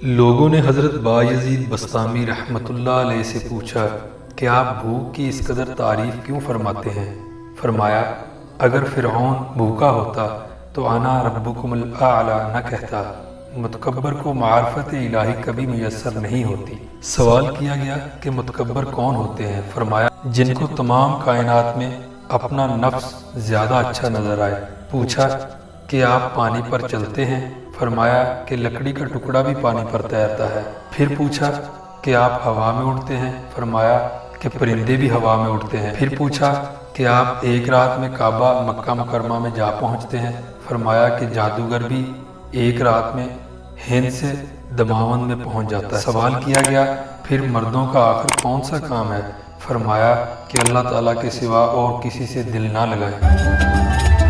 لوگوں نے حضرت بایزید بسطامی رحمۃ اللہ علیہ سے پوچھا کہ آپ بھوک کی اس قدر تعریف کیوں فرماتے ہیں؟ فرمایا، اگر فرعون بھوکا ہوتا تو انا ربکم الاعلی نہ کہتا۔ متکبر کو معرفت الہی کبھی میسر نہیں ہوتی۔ سوال کیا گیا کہ متکبر کون ہوتے ہیں؟ فرمایا، جن کو تمام کائنات میں اپنا نفس زیادہ اچھا نظر آئے۔ پوچھا کہ آپ پانی پر چلتے ہیں؟ فرمایا کہ لکڑی کا ٹکڑا بھی پانی پر تیرتا ہے۔ پھر پوچھا کہ آپ ہوا میں اڑتے ہیں؟ فرمایا کہ پرندے بھی ہوا میں اڑتے ہیں۔ پھر پوچھا کہ آپ ایک رات میں کعبہ مکہ مکرمہ میں جا پہنچتے ہیں؟ فرمایا کہ جادوگر بھی ایک رات میں ہند سے دماوند میں پہنچ جاتا ہے۔ سوال کیا گیا، پھر مردوں کا آخر کون سا کام ہے؟ فرمایا کہ اللہ تعالیٰ کے سوا اور کسی سے دل نہ لگائیں۔